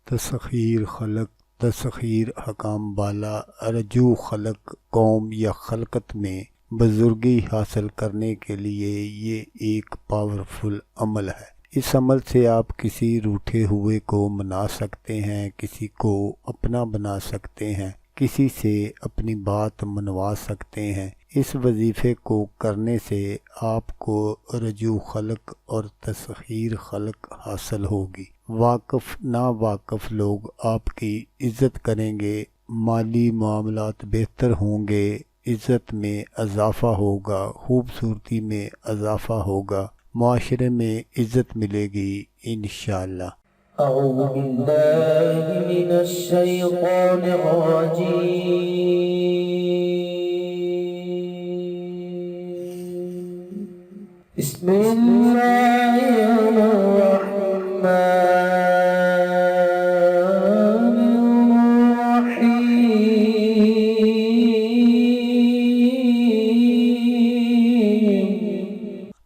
تسخیر خلق تسخیر حکام بالا رجوع خلق قوم یا خلقت میں بزرگی حاصل کرنے کے لیے یہ ایک پاورفل عمل ہے۔ اس عمل سے آپ کسی روٹھے ہوئے کو منا سکتے ہیں، کسی کو اپنا بنا سکتے ہیں، کسی سے اپنی بات منوا سکتے ہیں۔ اس وظیفے کو کرنے سے آپ کو رجوع خلق اور تسخیر خلق حاصل ہوگی۔ واقف ناواقف لوگ آپ کی عزت کریں گے، مالی معاملات بہتر ہوں گے، عزت میں اضافہ ہوگا، خوبصورتی میں اضافہ ہوگا، معاشرے میں عزت ملے گی انشاءاللہ۔ اعوذ باللہ من الشیطان الرجیم، بسم اللہ الرحمن الرحیم۔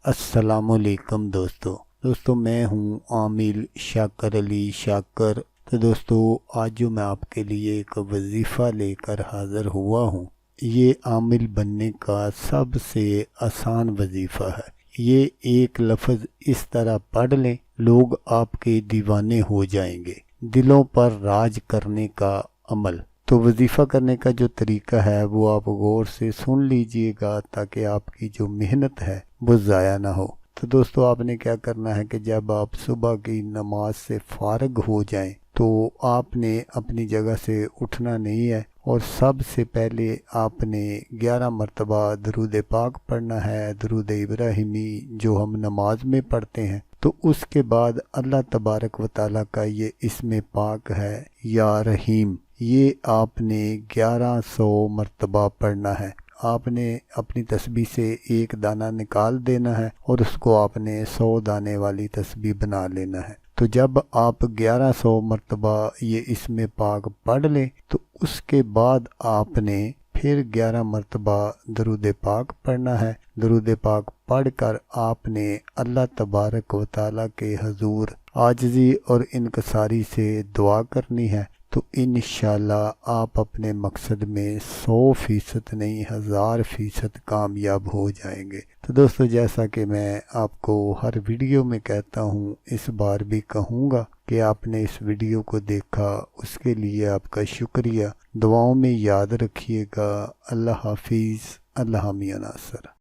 السلام علیکم دوستو میں ہوں عامل شاکر علی شاکر۔ تو دوستو آج جو میں آپ کے لیے ایک وظیفہ لے کر حاضر ہوا ہوں، یہ عامل بننے کا سب سے آسان وظیفہ ہے۔ یہ ایک لفظ اس طرح پڑھ لیں، لوگ آپ کے دیوانے ہو جائیں گے۔ دلوں پر راج کرنے کا عمل۔ تو وظیفہ کرنے کا جو طریقہ ہے وہ آپ غور سے سن لیجئے گا تاکہ آپ کی جو محنت ہے وہ ضائع نہ ہو۔ تو دوستو آپ نے کیا کرنا ہے کہ جب آپ صبح کی نماز سے فارغ ہو جائیں تو آپ نے اپنی جگہ سے اٹھنا نہیں ہے، اور سب سے پہلے آپ نے 11 مرتبہ درود پاک پڑھنا ہے، درود ابراہیمی جو ہم نماز میں پڑھتے ہیں۔ تو اس کے بعد اللہ تبارک و تعالیٰ کا یہ اسم پاک ہے یا رحیم، یہ آپ نے 1100 مرتبہ پڑھنا ہے۔ آپ نے اپنی تسبیح سے ایک دانہ نکال دینا ہے اور اس کو آپ نے 100 دانے والی تسبیح بنا لینا ہے۔ تو جب آپ 1100 مرتبہ یہ اسم پاک پڑھ لیں تو اس کے بعد آپ نے پھر 11 مرتبہ درود پاک پڑھنا ہے۔ درود پاک پڑھ کر آپ نے اللہ تبارک و تعالیٰ کے حضور عاجزی اور انکساری سے دعا کرنی ہے، تو انشاءاللہ آپ اپنے مقصد میں 100% نہیں 1000% کامیاب ہو جائیں گے۔ تو دوستو جیسا کہ میں آپ کو ہر ویڈیو میں کہتا ہوں، اس بار بھی کہوں گا کہ آپ نے اس ویڈیو کو دیکھا، اس کے لیے آپ کا شکریہ۔ دعاؤں میں یاد رکھیے گا۔ اللہ حافظ، اللہ میاں ناصر۔